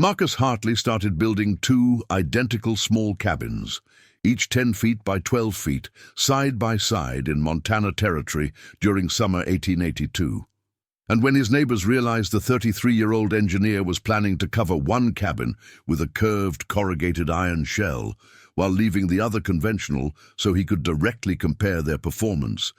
Marcus Hartley started building two identical small cabins, each 10 feet by 12 feet, side by side in Montana Territory during summer 1882. And when his neighbors realized the 33-year-old engineer was planning to cover one cabin with a curved corrugated iron shell, while leaving the other conventional so he could directly compare their performance,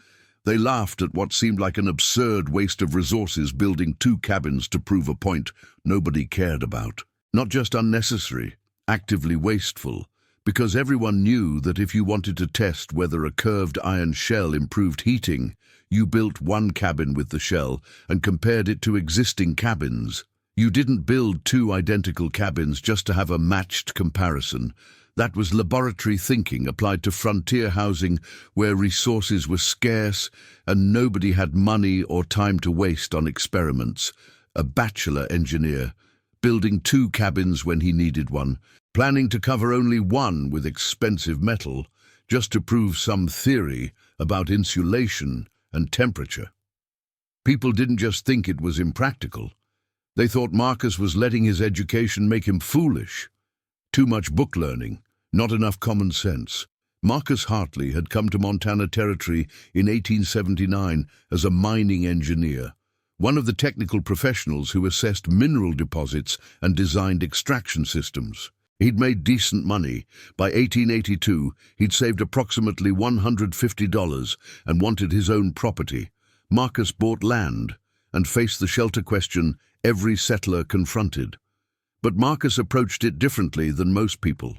they laughed at what seemed like an absurd waste of resources building two cabins to prove a point nobody cared about. Not just unnecessary, actively wasteful, because everyone knew that if you wanted to test whether a curved iron shell improved heating, you built one cabin with the shell and compared it to existing cabins. You didn't build two identical cabins just to have a matched comparison. That was laboratory thinking applied to frontier housing where resources were scarce and nobody had money or time to waste on experiments. A bachelor engineer, building two cabins when he needed one, planning to cover only one with expensive metal, just to prove some theory about insulation and temperature. People didn't just think it was impractical. They thought Marcus was letting his education make him foolish. Too much book learning, not enough common sense. Marcus Hartley had come to Montana Territory in 1879 as a mining engineer, one of the technical professionals who assessed mineral deposits and designed extraction systems. He'd made decent money. By 1882, he'd saved approximately $150 and wanted his own property. Marcus bought land and faced the shelter question every settler confronted. But Marcus approached it differently than most people.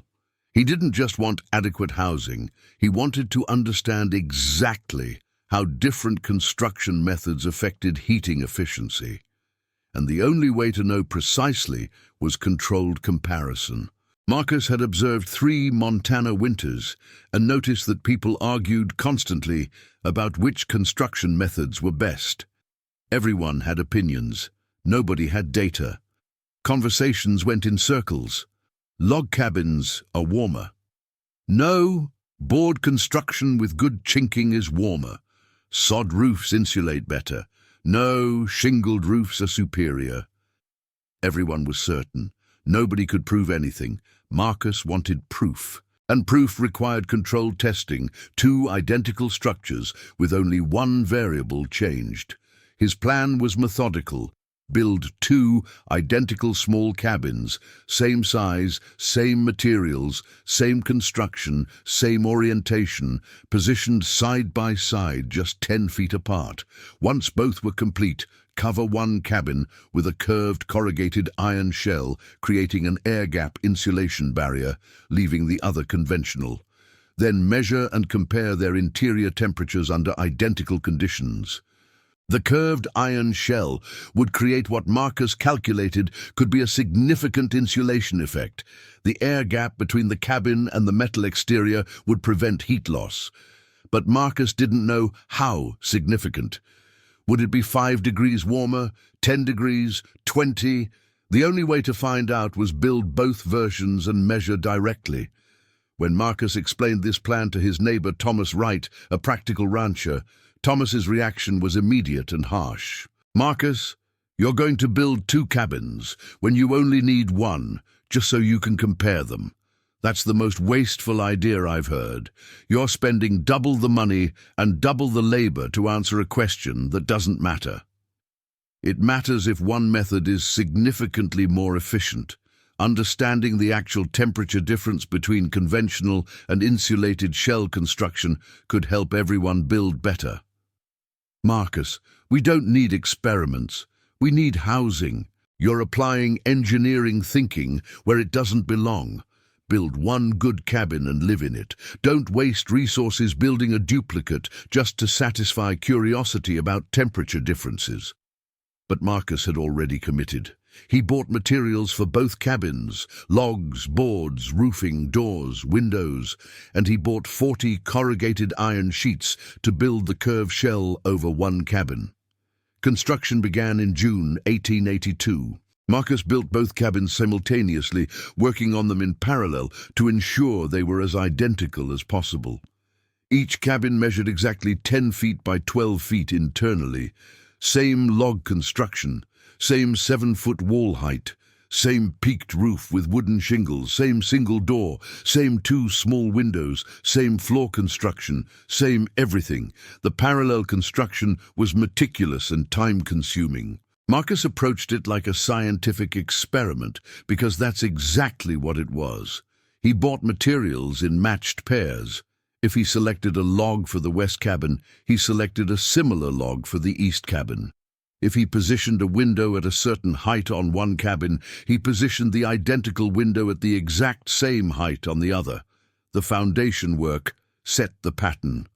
He didn't just want adequate housing, he wanted to understand exactly how different construction methods affected heating efficiency. And the only way to know precisely was controlled comparison. Marcus had observed 3 Montana winters and noticed that people argued constantly about which construction methods were best. Everyone had opinions. Nobody had data. Conversations went in circles. Log cabins are warmer. No, board construction with good chinking is warmer. Sod roofs insulate better. No, shingled roofs are superior. Everyone was certain. Nobody could prove anything. Marcus wanted proof. And proof required controlled testing, 2 identical structures with only one variable changed. His plan was methodical. Build 2 identical small cabins, same size, same materials, same construction, same orientation, positioned side by side just 10 feet apart. Once both were complete, cover one cabin with a curved corrugated iron shell, creating an air gap insulation barrier, leaving the other conventional. Then measure and compare their interior temperatures under identical conditions. The curved iron shell would create what Marcus calculated could be a significant insulation effect. The air gap between the cabin and the metal exterior would prevent heat loss. But Marcus didn't know how significant. Would it be 5 degrees warmer, 10 degrees, 20? The only way to find out was build both versions and measure directly. When Marcus explained this plan to his neighbor Thomas Wright, a practical rancher, Thomas's reaction was immediate and harsh. "Marcus, you're going to build 2 cabins when you only need one, just so you can compare them. That's the most wasteful idea I've heard. You're spending double the money and double the labor to answer a question that doesn't matter. It matters if one method is significantly more efficient. Understanding the actual temperature difference between conventional and insulated shell construction could help everyone build better." "Marcus, we don't need experiments. We need housing. You're applying engineering thinking where it doesn't belong. Build one good cabin and live in it. Don't waste resources building a duplicate just to satisfy curiosity about temperature differences." But Marcus had already committed. He bought materials for both cabins, logs, boards, roofing, doors, windows, and he bought 40 corrugated iron sheets to build the curved shell over one cabin. Construction began in June 1882. Marcus built both cabins simultaneously, working on them in parallel to ensure they were as identical as possible. Each cabin measured exactly 10 feet by 12 feet internally. Same log construction, same 7-foot wall height, Same peaked roof with wooden shingles, same single door, same two small windows, same floor construction, same everything. The parallel construction was meticulous and time-consuming. Marcus approached it like a scientific experiment because that's exactly what it was. He bought materials in matched pairs. If he selected a log for the west cabin, he selected a similar log for the east cabin. If he positioned a window at a certain height on one cabin, he positioned the identical window at the exact same height on the other. The foundation work set the pattern.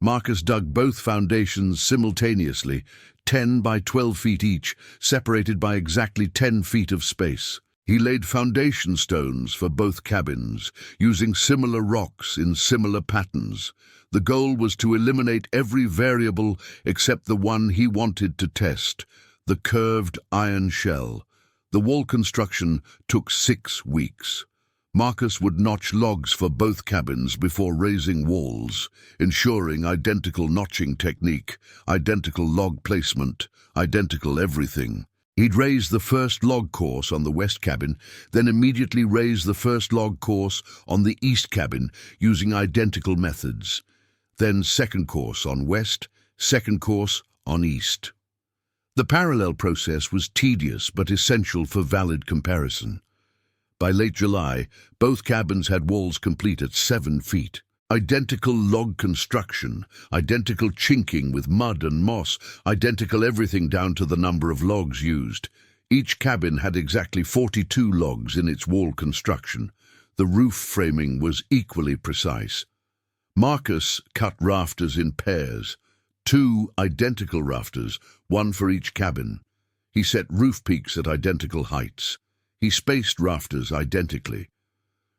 Marcus dug both foundations simultaneously, 10 by 12 feet each, separated by exactly 10 feet of space. He laid foundation stones for both cabins, using similar rocks in similar patterns. The goal was to eliminate every variable except the one he wanted to test, the curved iron shell. The wall construction took 6 weeks. Marcus would notch logs for both cabins before raising walls, ensuring identical notching technique, identical log placement, identical everything. He'd raise the first log course on the west cabin, then immediately raise the first log course on the east cabin using identical methods. Then second course on west, second course on east. The parallel process was tedious but essential for valid comparison. By late July, both cabins had walls complete at 7 feet. Identical log construction, identical chinking with mud and moss, identical everything down to the number of logs used. Each cabin had exactly 42 logs in its wall construction. The roof framing was equally precise. Marcus cut rafters in pairs, 2 identical rafters, 1 for each cabin. He set roof peaks at identical heights. He spaced rafters identically.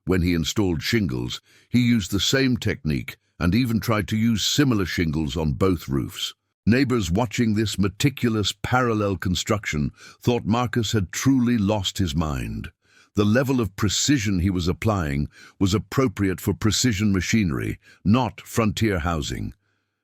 When he installed shingles, he used the same technique and even tried to use similar shingles on both roofs. Neighbors watching this meticulous parallel construction thought Marcus had truly lost his mind. The level of precision he was applying was appropriate for precision machinery, not frontier housing.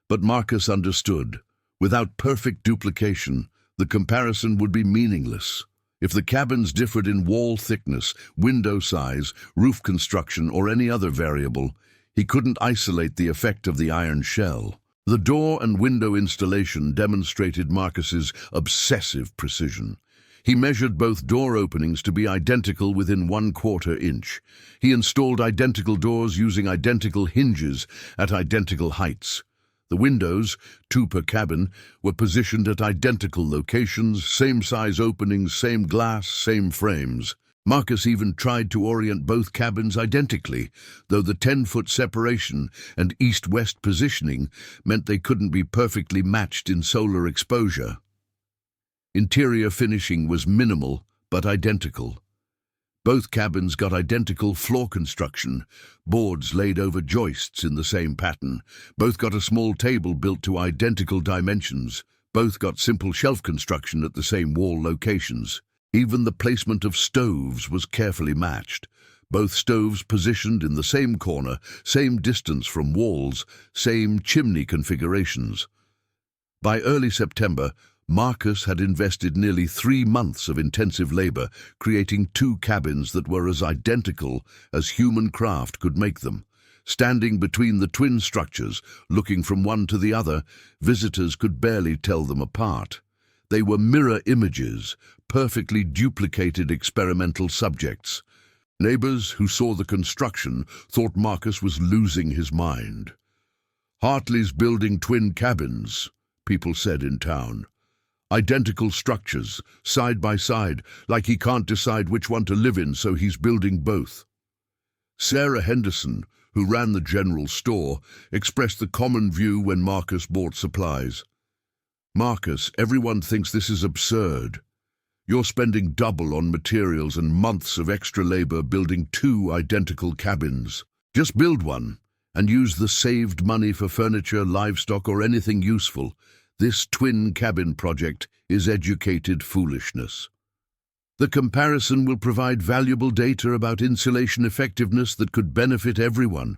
But Marcus understood. Without perfect duplication, the comparison would be meaningless. If the cabins differed in wall thickness, window size, roof construction, or any other variable, he couldn't isolate the effect of the iron shell. The door and window installation demonstrated Marcus's obsessive precision. He measured both door openings to be identical within 1/4 inch. He installed identical doors using identical hinges at identical heights. The windows, 2 per cabin, were positioned at identical locations, same size openings, same glass, same frames. Marcus even tried to orient both cabins identically, though the 10-foot separation and east-west positioning meant they couldn't be perfectly matched in solar exposure. Interior finishing was minimal but identical. Both cabins got identical floor construction, boards laid over joists in the same pattern. Both got a small table built to identical dimensions. Both got simple shelf construction at the same wall locations. Even the placement of stoves was carefully matched. Both stoves positioned in the same corner, same distance from walls, same chimney configurations. By early September, Marcus had invested nearly 3 months of intensive labor, creating 2 cabins that were as identical as human craft could make them. Standing between the twin structures, looking from one to the other, visitors could barely tell them apart. They were mirror images, perfectly duplicated experimental subjects. Neighbors who saw the construction thought Marcus was losing his mind. "Hartley's building twin cabins," people said in town. "Identical structures, side by side, like he can't decide which one to live in, so he's building both." Sarah Henderson, who ran the general store, expressed the common view when Marcus bought supplies. "Marcus, everyone thinks this is absurd. You're spending double on materials and months of extra labor building 2 identical cabins. Just build one and use the saved money for furniture, livestock, or anything useful. This twin cabin project is educated foolishness." The comparison will provide valuable data about insulation effectiveness that could benefit everyone.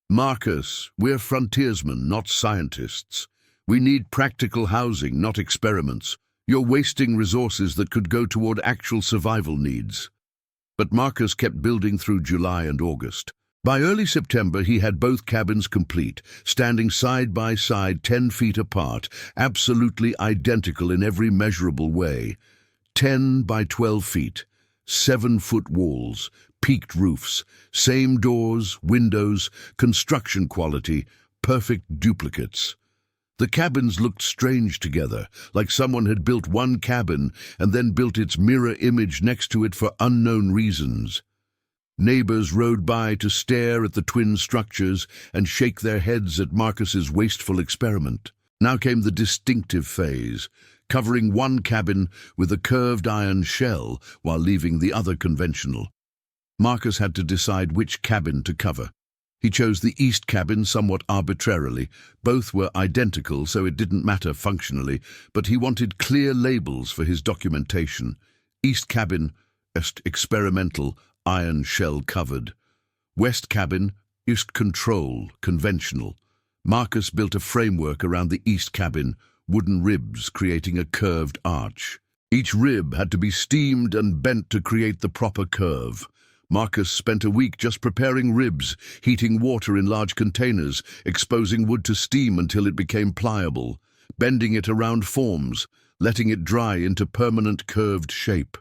"Marcus, we're frontiersmen, not scientists. We need practical housing, not experiments. You're wasting resources that could go toward actual survival needs. But Marcus kept building through July and August. By early September, he had both cabins complete, standing side by side 10 feet apart, absolutely identical in every measurable way. 10 by 12 feet, 7-foot walls, peaked roofs, same doors, windows, construction quality, perfect duplicates. The cabins looked strange together, like someone had built one cabin and then built its mirror image next to it for unknown reasons. Neighbors rode by to stare at the twin structures and shake their heads at Marcus's wasteful experiment. Now came the distinctive phase, covering one cabin with a curved iron shell while leaving the other conventional. Marcus had to decide which cabin to cover. He chose the east cabin somewhat arbitrarily. Both were identical, so it didn't matter functionally, but he wanted clear labels for his documentation. East cabin, experimental, iron shell covered. West cabin, East control, conventional. Marcus built a framework around the east cabin, wooden ribs creating a curved arch. Each rib had to be steamed and bent to create the proper curve. Marcus spent a week just preparing ribs, heating water in large containers, exposing wood to steam until it became pliable, bending it around forms, letting it dry into permanent curved shape.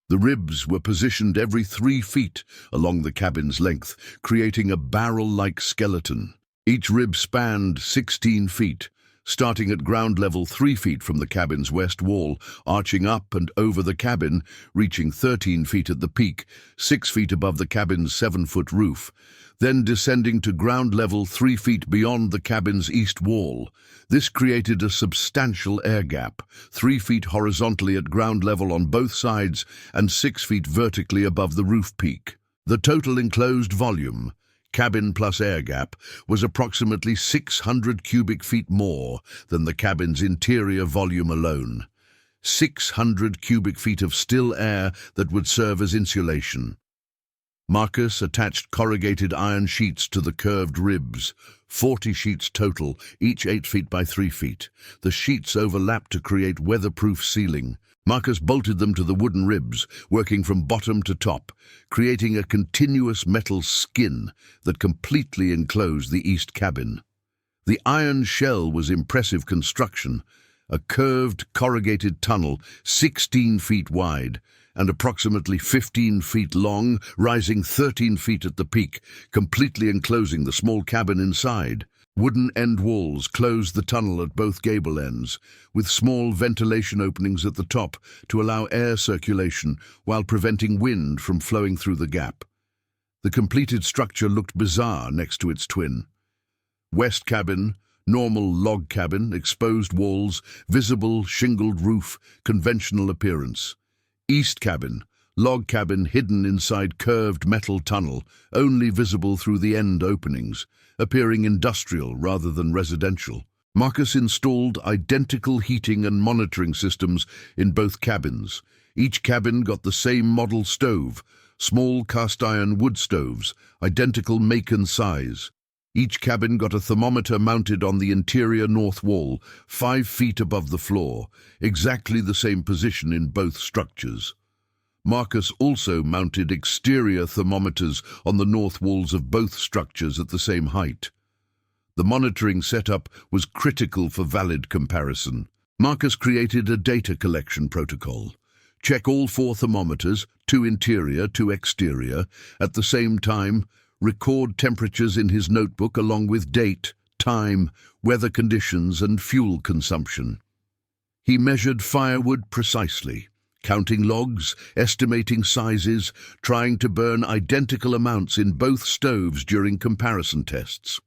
The ribs were positioned every 3 feet along the cabin's length, creating a barrel-like skeleton. Each rib spanned 16 feet, starting at ground level 3 feet from the cabin's west wall, arching up and over the cabin, reaching 13 feet at the peak, 6 feet above the cabin's 7-foot roof, then descending to ground level 3 feet beyond the cabin's east wall. This created a substantial air gap, 3 feet horizontally at ground level on both sides and 6 feet vertically above the roof peak. The total enclosed volume, cabin plus air gap, was approximately 600 cubic feet more than the cabin's interior volume alone. 600 cubic feet of still air that would serve as insulation. Marcus attached corrugated iron sheets to the curved ribs, 40 sheets total, each 8 feet by 3 feet. The sheets overlapped to create weatherproof ceiling. Marcus bolted them to the wooden ribs, working from bottom to top, creating a continuous metal skin that completely enclosed the east cabin. The iron shell was impressive construction, a curved corrugated tunnel 16 feet wide and approximately 15 feet long, rising 13 feet at the peak, completely enclosing the small cabin inside. Wooden end walls closed the tunnel at both gable ends, with small ventilation openings at the top to allow air circulation while preventing wind from flowing through the gap. The completed structure looked bizarre next to its twin. West cabin, normal log cabin, exposed walls, visible shingled roof, conventional appearance. East cabin, log cabin hidden inside curved metal tunnel, only visible through the end openings, appearing industrial rather than residential. Marcus installed identical heating and monitoring systems in both cabins. Each cabin got the same model stove, small cast-iron wood stoves, identical make and size. Each cabin got a thermometer mounted on the interior north wall, 5 feet above the floor, exactly the same position in both structures. Marcus also mounted exterior thermometers on the north walls of both structures at the same height. The monitoring setup was critical for valid comparison. Marcus created a data collection protocol. Check all 4 thermometers, 2 interior, 2 exterior, at the same time. Record temperatures in his notebook along with date, time, weather conditions, and fuel consumption. He measured firewood precisely, counting logs, estimating sizes, trying to burn identical amounts in both stoves during comparison tests.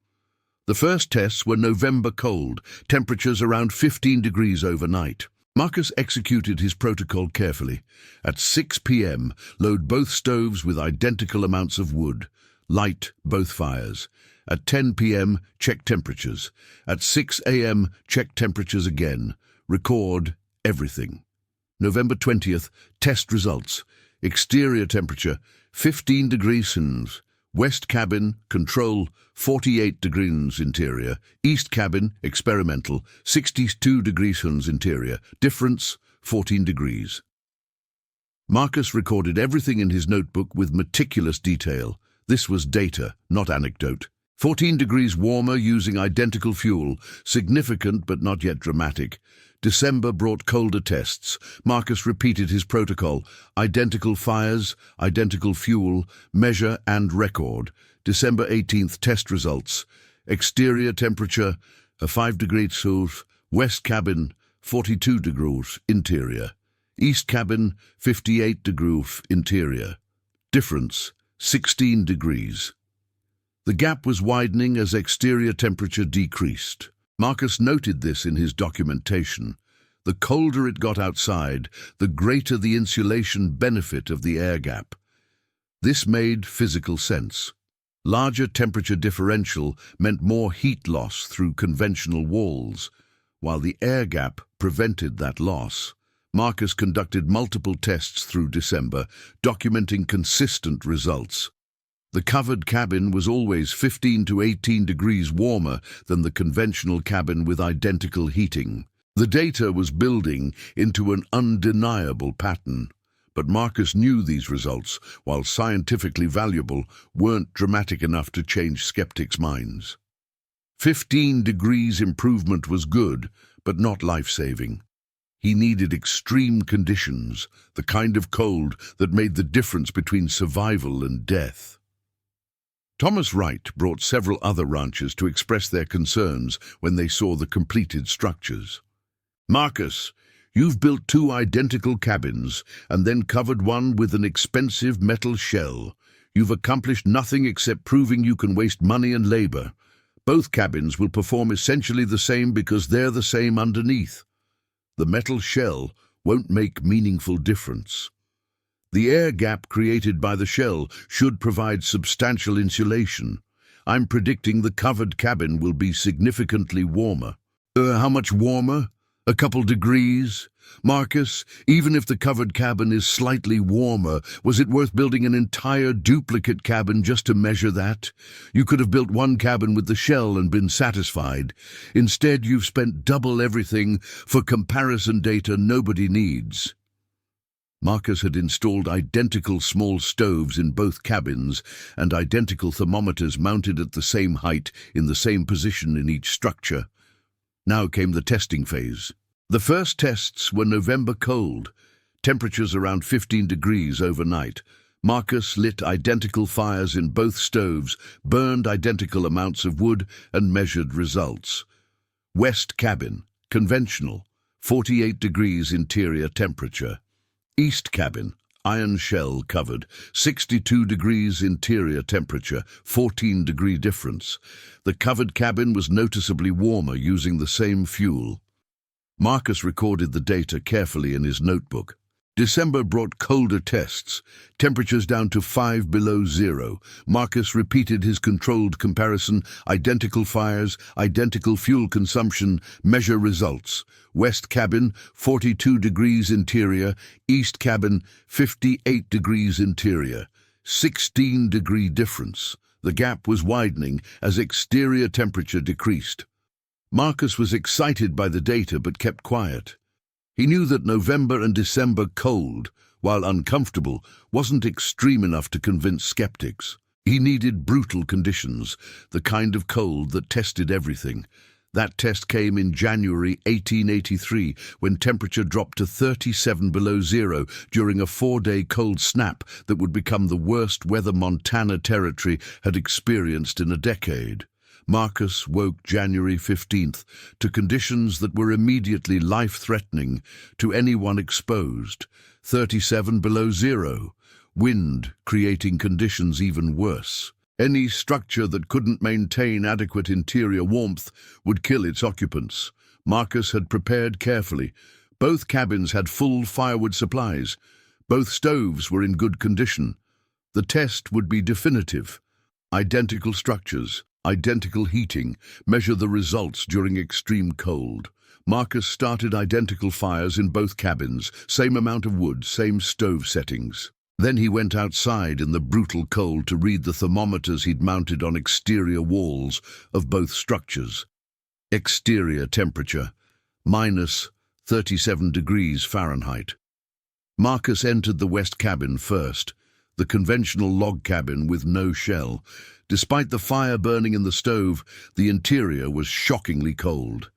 The first tests were November cold, temperatures around 15 degrees overnight. Marcus executed his protocol carefully. At 6 p.m., load both stoves with identical amounts of wood. Light both fires. At 10 p.m., check temperatures. At 6 a.m., check temperatures again. Record everything. November 20th, test results. Exterior temperature, 15 degrees Celsius. West cabin, control, 48 degrees interior. East cabin, experimental, 62 degrees Celsius interior. Difference, 14 degrees. Marcus recorded everything in his notebook with meticulous detail. This was data, not anecdote. 14 degrees warmer using identical fuel, significant but not yet dramatic. December brought colder tests. Marcus repeated his protocol. Identical fires, identical fuel, measure and record. December 18th, test results. Exterior temperature, 5 degrees Celsius. West cabin, 42 degrees. Interior. East cabin, 58 degrees. Interior. Difference, 16 degrees. The gap was widening as exterior temperature decreased. Marcus noted this in his documentation. The colder it got outside, the greater the insulation benefit of the air gap. This made physical sense. Larger temperature differential meant more heat loss through conventional walls, while the air gap prevented that loss. Marcus conducted multiple tests through December, documenting consistent results. The covered cabin was always 15 to 18 degrees warmer than the conventional cabin with identical heating. The data was building into an undeniable pattern, but Marcus knew these results, while scientifically valuable, weren't dramatic enough to change skeptics' minds. 15 degrees improvement was good, but not life-saving. He needed extreme conditions, the kind of cold that made the difference between survival and death. Thomas Wright brought several other ranchers to express their concerns when they saw the completed structures. "Marcus, you've built 2 identical cabins and then covered one with an expensive metal shell. You've accomplished nothing except proving you can waste money and labor. Both cabins will perform essentially the same because they're the same underneath. The metal shell won't make meaningful difference. The air gap created by the shell should provide substantial insulation. I'm predicting the covered cabin will be significantly warmer." How much warmer? A couple degrees? Marcus, even if the covered cabin is slightly warmer, was it worth building an entire duplicate cabin just to measure that? You could have built one cabin with the shell and been satisfied. Instead, you've spent double everything for comparison data nobody needs. Marcus had installed identical small stoves in both cabins and identical thermometers mounted at the same height in the same position in each structure. Now came the testing phase. The first tests were November cold, temperatures around 15 degrees overnight. Marcus lit identical fires in both stoves, burned identical amounts of wood, and measured results. West cabin, conventional, 48 degrees interior temperature. East cabin, iron shell covered, 62 degrees interior temperature, 14-degree difference. The covered cabin was noticeably warmer using the same fuel. Marcus recorded the data carefully in his notebook. December brought colder tests, temperatures down to 5 below zero. Marcus repeated his controlled comparison, identical fires, identical fuel consumption, measure results. West cabin, 42 degrees interior, east cabin, 58 degrees interior. 16-degree difference. The gap was widening as exterior temperature decreased. Marcus was excited by the data but kept quiet. He knew that November and December cold, while uncomfortable, wasn't extreme enough to convince skeptics. He needed brutal conditions, the kind of cold that tested everything. That test came in January 1883, when temperature dropped to 37 below zero during a 4-day cold snap that would become the worst weather Montana Territory had experienced in a decade. Marcus woke January 15th to conditions that were immediately life-threatening to anyone exposed. 37 below zero, wind creating conditions even worse. Any structure that couldn't maintain adequate interior warmth would kill its occupants. Marcus had prepared carefully. Both cabins had full firewood supplies. Both stoves were in good condition. The test would be definitive. Identical structures, identical heating, measure the results during extreme cold. Marcus started identical fires in both cabins, same amount of wood, same stove settings. Then he went outside in the brutal cold to read the thermometers he'd mounted on exterior walls of both structures. Exterior temperature, minus 37 degrees Fahrenheit. Marcus entered the west cabin first, the conventional log cabin with no shell. Despite the fire burning in the stove, the interior was shockingly cold.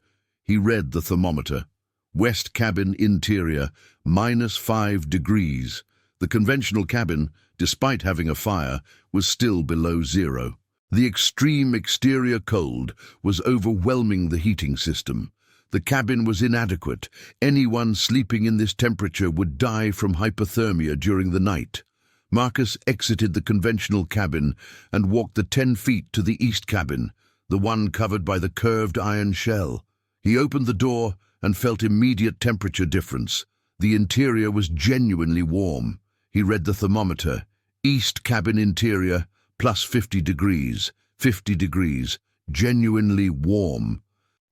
He read the thermometer. West cabin interior, -5 degrees. The conventional cabin, despite having a fire, was still below zero. The extreme exterior cold was overwhelming the heating system. The cabin was inadequate. Anyone sleeping in this temperature would die from hypothermia during the night. Marcus exited the conventional cabin and walked the 10 feet to the east cabin, the one covered by the curved iron shell. He opened the door and felt immediate temperature difference. The interior was genuinely warm. He read the thermometer. East cabin interior, +50 degrees, 50 degrees, genuinely warm.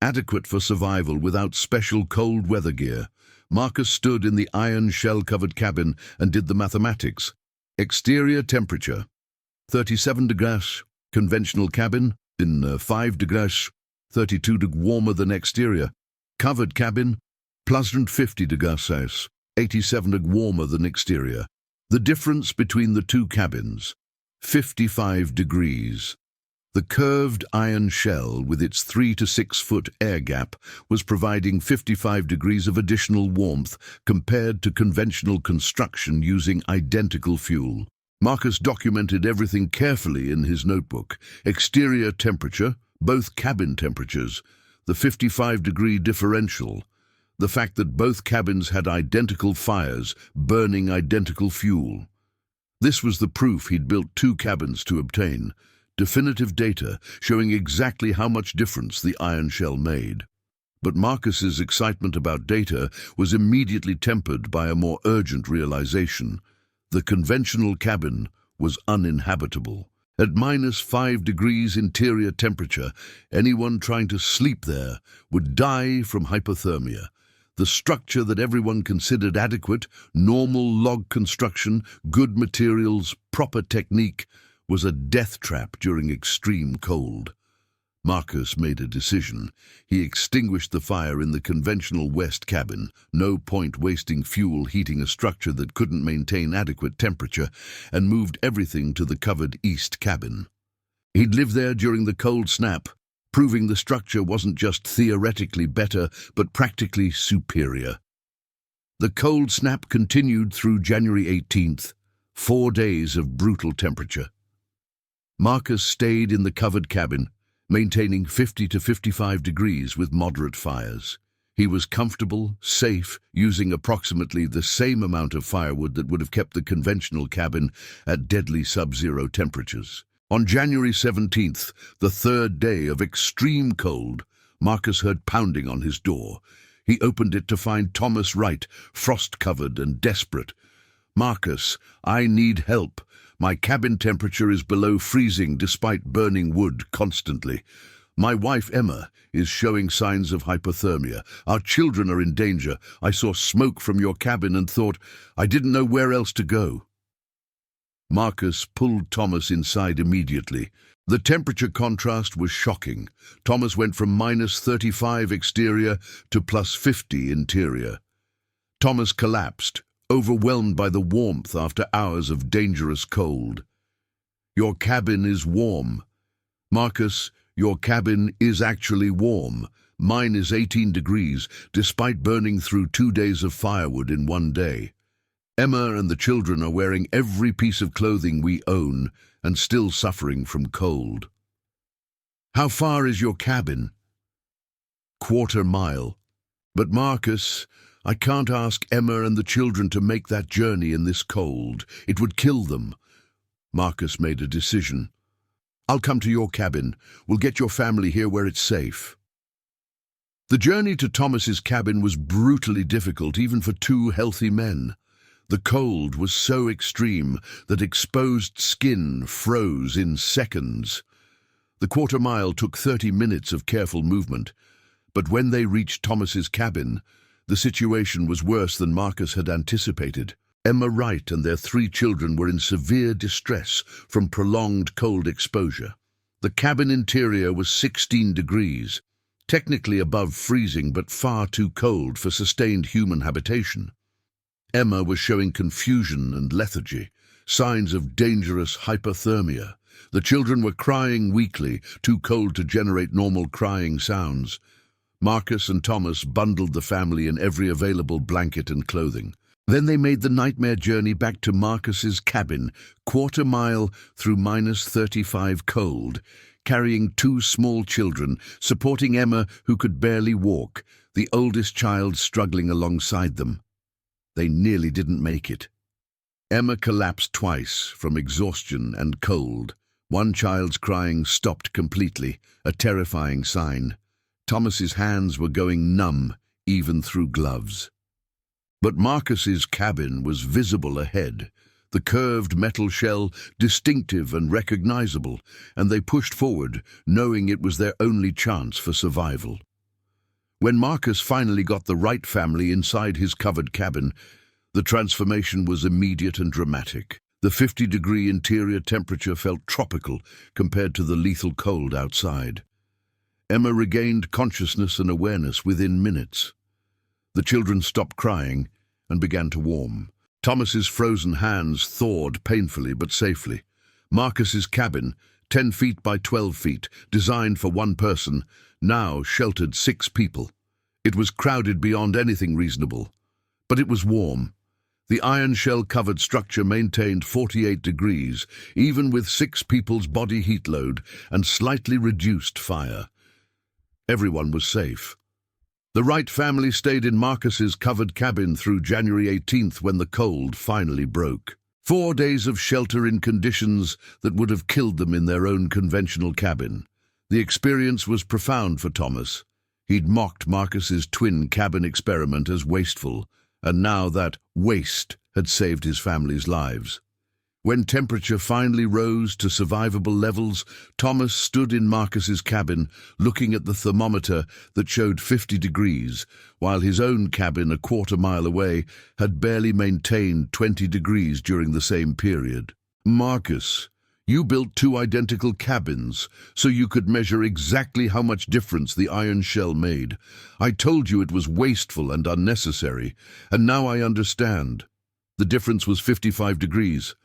Adequate for survival without special cold weather gear. Marcus stood in the iron shell-covered cabin and did the mathematics. Exterior temperature, 37 degrees, conventional cabin, in 5 degrees, 32 degrees warmer than exterior. Covered cabin, +50 degrees, 87 degrees warmer than exterior. The difference between the two cabins, 55 degrees. The curved iron shell, with its 3 to 6 foot air gap, was providing 55 degrees of additional warmth compared to conventional construction using identical fuel. Marcus documented everything carefully in his notebook. Exterior temperature, both cabin temperatures, the 55-degree differential, the fact that both cabins had identical fires, burning identical fuel. This was the proof he'd built 2 cabins to obtain. Definitive data showing exactly how much difference the iron shell made. But Marcus's excitement about data was immediately tempered by a more urgent realization. The conventional cabin was uninhabitable. At -5 degrees interior temperature, anyone trying to sleep there would die from hypothermia. The structure that everyone considered adequate, normal log construction, good materials, proper technique, was a death trap during extreme cold. Marcus made a decision. He extinguished the fire in the conventional west cabin, no point wasting fuel heating a structure that couldn't maintain adequate temperature, and moved everything to the covered east cabin. He'd lived there during the cold snap, proving the structure wasn't just theoretically better, but practically superior. The cold snap continued through January 18th, 4 days of brutal temperature. Marcus stayed in the covered cabin, maintaining 50 to 55 degrees with moderate fires. He was comfortable, safe, using approximately the same amount of firewood that would have kept the conventional cabin at deadly sub-zero temperatures. On January 17th, the 3rd day of extreme cold, Marcus heard pounding on his door. He opened it to find Thomas Wright, frost-covered and desperate. "Marcus, I need help. My cabin temperature is below freezing despite burning wood constantly. My wife, Emma, is showing signs of hypothermia. Our children are in danger. I saw smoke from your cabin and thought I didn't know where else to go." Marcus pulled Thomas inside immediately. The temperature contrast was shocking. Thomas went from -35 exterior to +50 interior. Thomas collapsed, overwhelmed by the warmth after hours of dangerous cold. "Your cabin is warm." "Marcus, your cabin is actually warm. Mine is 18 degrees, despite burning through 2 days of firewood in 1 day. Emma and the children are wearing every piece of clothing we own and still suffering from cold." "How far is your cabin?" "1/4 mile. But Marcus, I can't ask Emma and the children to make that journey in this cold. It would kill them." Marcus made a decision. "I'll come to your cabin. We'll get your family here where it's safe." The journey to Thomas's cabin was brutally difficult even for 2 healthy men. The cold was so extreme that exposed skin froze in seconds. The 1/4 mile took 30 minutes of careful movement, but when they reached Thomas's cabin, the situation was worse than Marcus had anticipated. Emma Wright and their 3 children were in severe distress from prolonged cold exposure. The cabin interior was 16 degrees. technically above freezing but far too cold for sustained human habitation. Emma was showing confusion and lethargy, signs of dangerous hypothermia. The children were crying weakly, too cold to generate normal crying sounds. Marcus and Thomas bundled the family in every available blanket and clothing. Then they made the nightmare journey back to Marcus's cabin, quarter-mile through -35 cold, carrying 2 small children, supporting Emma, who could barely walk, the oldest child struggling alongside them. They nearly didn't make it. Emma collapsed twice from exhaustion and cold. One child's crying stopped completely, a terrifying sign. Thomas's hands were going numb, even through gloves. But Marcus's cabin was visible ahead, the curved metal shell distinctive and recognizable, and they pushed forward, knowing it was their only chance for survival. When Marcus finally got the right family inside his covered cabin, the transformation was immediate and dramatic. The 50-degree interior temperature felt tropical compared to the lethal cold outside. Emma regained consciousness and awareness within minutes. The children stopped crying and began to warm. Thomas's frozen hands thawed painfully but safely. Marcus's cabin, 10 feet by 12 feet, designed for 1 person, now sheltered 6 people. It was crowded beyond anything reasonable, but it was warm. The iron shell-covered structure maintained 48 degrees, even with 6 people's body heat load and slightly reduced fire. Everyone was safe. The Wright family stayed in Marcus's covered cabin through January 18th when the cold finally broke. 4 days of shelter in conditions that would have killed them in their own conventional cabin. The experience was profound for Thomas. He'd mocked Marcus's twin cabin experiment as wasteful, and now that waste had saved his family's lives. When temperature finally rose to survivable levels, Thomas stood in Marcus's cabin, looking at the thermometer that showed 50 degrees, while his own cabin a quarter-mile away had barely maintained 20 degrees during the same period. "Marcus, you built 2 identical cabins, so you could measure exactly how much difference the iron shell made. I told you it was wasteful and unnecessary, and now I understand. The difference was 55 degrees.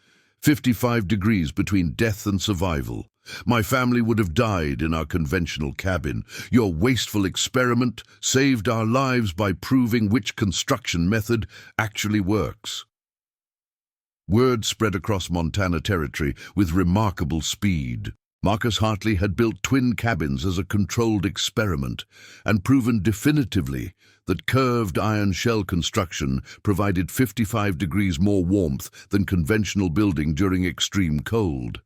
55 degrees between death and survival. My family would have died in our conventional cabin. Your wasteful experiment saved our lives by proving which construction method actually works." Word spread across Montana Territory with remarkable speed. Marcus Hartley had built twin cabins as a controlled experiment and proven definitively that curved iron shell construction provided 55 degrees more warmth than conventional building during extreme cold.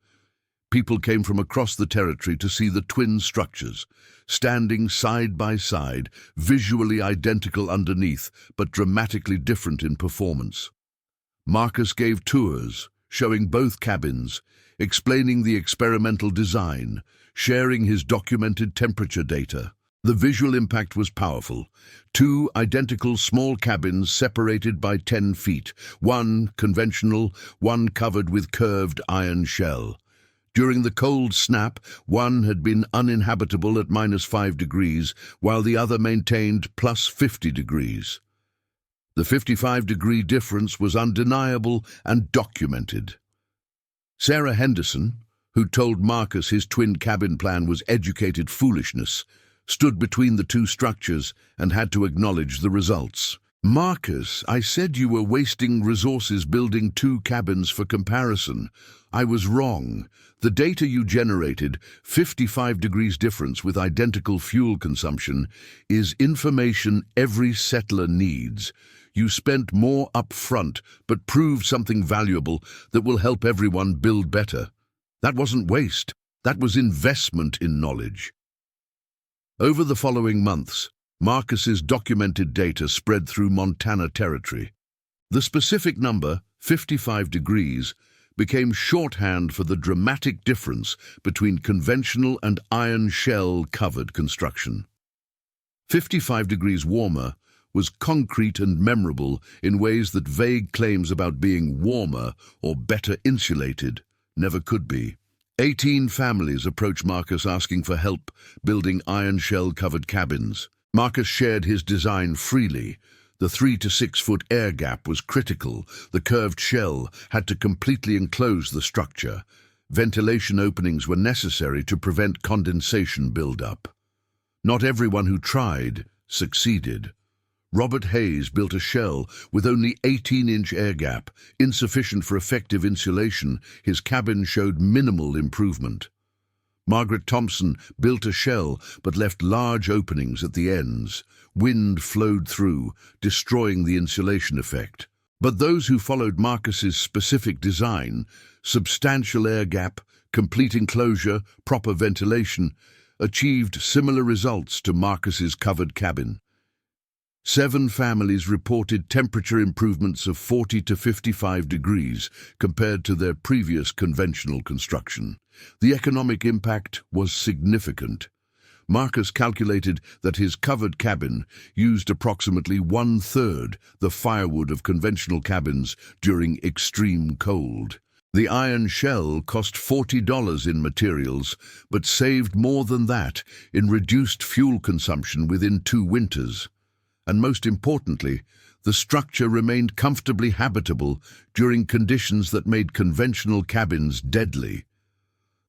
People came from across the territory to see the twin structures, standing side by side, visually identical underneath, but dramatically different in performance. Marcus gave tours, showing both cabins, explaining the experimental design, sharing his documented temperature data. The visual impact was powerful. 2 identical small cabins separated by 10 feet, one conventional, one covered with curved iron shell. During the cold snap, one had been uninhabitable at -5 degrees, while the other maintained +50 degrees. The 55-degree difference was undeniable and documented. Sarah Henderson, who told Marcus his twin cabin plan was educated foolishness, stood between the 2 structures and had to acknowledge the results. "Marcus, I said you were wasting resources building 2 cabins for comparison. I was wrong. The data you generated, 55 degrees difference with identical fuel consumption, is information every settler needs. You spent more up front, but proved something valuable that will help everyone build better. That wasn't waste. That was investment in knowledge." Over the following months, Marcus's documented data spread through Montana Territory. The specific number, 55 degrees, became shorthand for the dramatic difference between conventional and iron shell-covered construction. 55 degrees warmer was concrete and memorable in ways that vague claims about being warmer or better insulated never could be. 18 families approached Marcus asking for help building iron shell-covered cabins. Marcus shared his design freely. The 3 to 6 foot air gap was critical. The curved shell had to completely enclose the structure. Ventilation openings were necessary to prevent condensation buildup. Not everyone who tried succeeded. Robert Hayes built a shell with only 18-inch air gap, insufficient for effective insulation. His cabin showed minimal improvement. Margaret Thompson built a shell but left large openings at the ends. Wind flowed through, destroying the insulation effect. But those who followed Marcus's specific design, substantial air gap, complete enclosure, proper ventilation, achieved similar results to Marcus's covered cabin. 7 families reported temperature improvements of 40 to 55 degrees compared to their previous conventional construction. The economic impact was significant. Marcus calculated that his covered cabin used approximately 1/3 the firewood of conventional cabins during extreme cold. The iron shell cost $40 in materials, but saved more than that in reduced fuel consumption within 2 winters. And most importantly, the structure remained comfortably habitable during conditions that made conventional cabins deadly.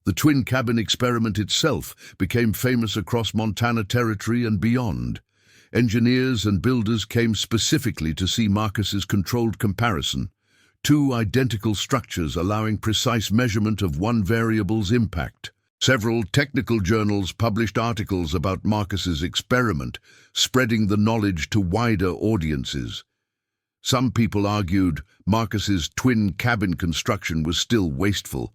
The twin cabin experiment itself became famous across Montana Territory and beyond. Engineers and builders came specifically to see Marcus's controlled comparison, 2 identical structures allowing precise measurement of one variable's impact. Several technical journals published articles about Marcus's experiment, spreading the knowledge to wider audiences. Some people argued Marcus's twin cabin construction was still wasteful.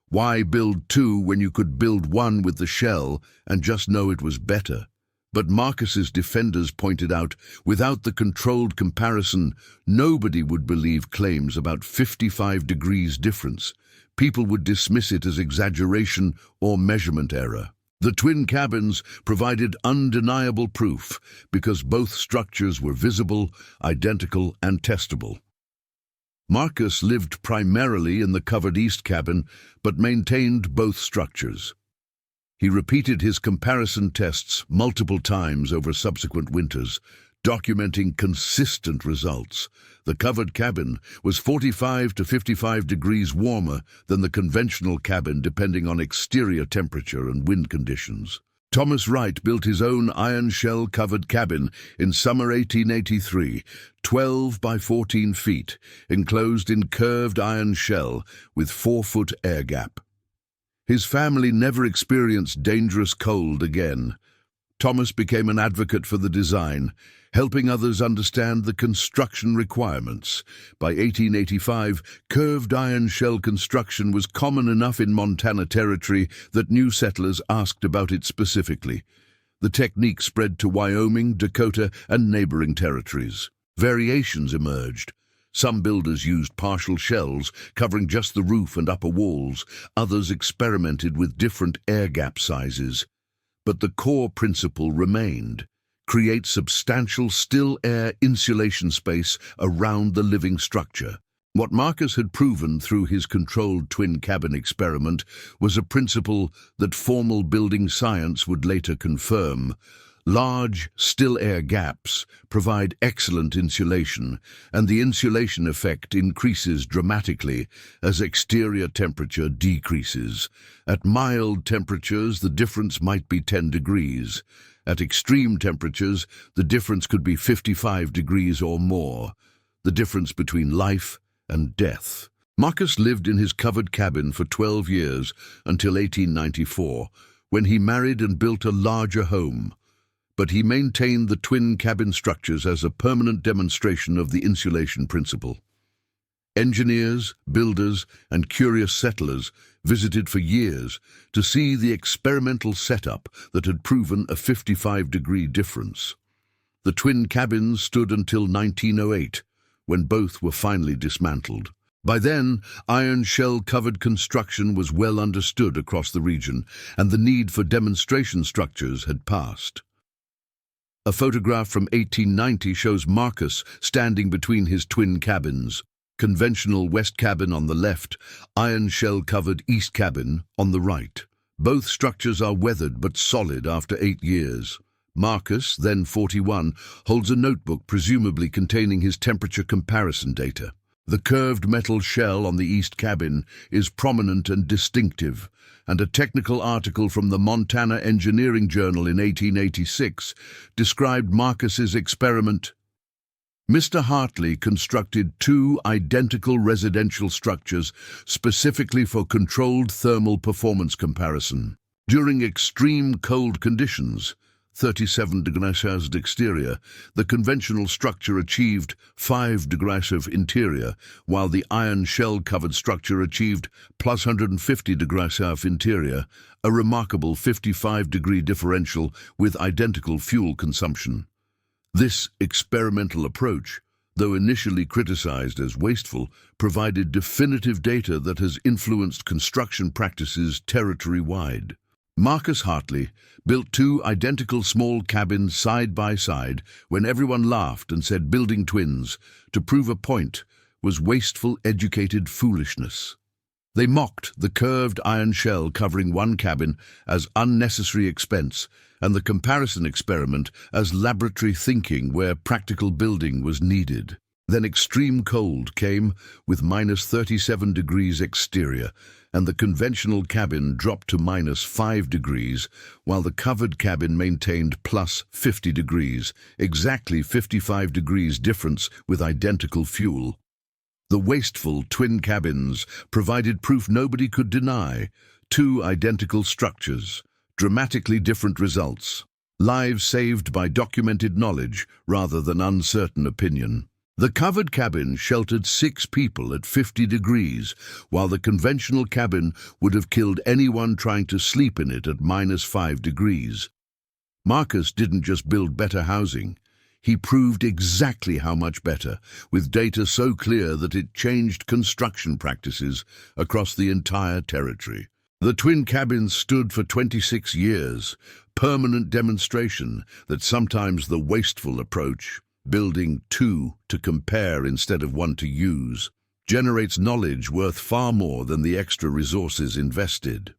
Why build 2 when you could build 1 with the shell and just know it was better? But Marcus's defenders pointed out, without the controlled comparison, nobody would believe claims about 55 degrees difference. People would dismiss it as exaggeration or measurement error. The twin cabins provided undeniable proof because both structures were visible, identical, and testable. Marcus lived primarily in the covered east cabin, but maintained both structures. He repeated his comparison tests multiple times over subsequent winters, documenting consistent results. The covered cabin was 45 to 55 degrees warmer than the conventional cabin, depending on exterior temperature and wind conditions. Thomas Wright built his own iron shell covered cabin in summer 1883, 12 by 14 feet, enclosed in curved iron shell with 4-foot air gap. His family never experienced dangerous cold again. Thomas became an advocate for the design, helping others understand the construction requirements. By 1885, curved iron shell construction was common enough in Montana Territory that new settlers asked about it specifically. The technique spread to Wyoming, Dakota, and neighboring territories. Variations emerged. Some builders used partial shells, covering just the roof and upper walls. Others experimented with different air gap sizes. But the core principle remained: create substantial still air insulation space around the living structure. What Marcus had proven through his controlled twin cabin experiment was a principle that formal building science would later confirm. Large, still air gaps provide excellent insulation, and the insulation effect increases dramatically as exterior temperature decreases. At mild temperatures, the difference might be 10 degrees. At extreme temperatures, the difference could be 55 degrees or more, the difference between life and death. Marcus lived in his covered cabin for 12 years until 1894, when he married and built a larger home. But he maintained the twin cabin structures as a permanent demonstration of the insulation principle. Engineers, builders, and curious settlers visited for years to see the experimental setup that had proven a 55-degree difference. The twin cabins stood until 1908, when both were finally dismantled. By then, iron shell-covered construction was well understood across the region, and the need for demonstration structures had passed. A photograph from 1890 shows Marcus standing between his twin cabins. Conventional west cabin on the left, iron shell-covered east cabin on the right. Both structures are weathered but solid after 8 years. Marcus, then 41, holds a notebook presumably containing his temperature comparison data. The curved metal shell on the east cabin is prominent and distinctive, and a technical article from the Montana Engineering Journal in 1886 described Marcus's experiment. Mr. Hartley constructed 2 identical residential structures specifically for controlled thermal performance comparison. During extreme cold conditions, 37 degrees Celsius exterior, the conventional structure achieved 5 degrees of interior, while the iron shell-covered structure achieved plus 150 degrees of interior, a remarkable 55-degree differential with identical fuel consumption. This experimental approach, though initially criticized as wasteful, provided definitive data that has influenced construction practices territory-wide. Marcus Hartley built 2 identical small cabins side by side when everyone laughed and said building twins, to prove a point, was wasteful educated foolishness. They mocked the curved iron shell covering one cabin as unnecessary expense and the comparison experiment as laboratory thinking where practical building was needed. Then extreme cold came with minus 37 degrees exterior, and the conventional cabin dropped to minus 5 degrees, while the covered cabin maintained plus 50 degrees, exactly 55 degrees difference with identical fuel. The wasteful twin cabins provided proof nobody could deny: 2 identical structures, dramatically different results. Lives saved by documented knowledge rather than uncertain opinion. The covered cabin sheltered 6 people at 50 degrees, while the conventional cabin would have killed anyone trying to sleep in it at minus 5 degrees. Marcus didn't just build better housing. He proved exactly how much better, with data so clear that it changed construction practices across the entire territory. The twin cabins stood for 26 years, permanent demonstration that sometimes the wasteful approach, building 2 to compare instead of 1 to use, generates knowledge worth far more than the extra resources invested.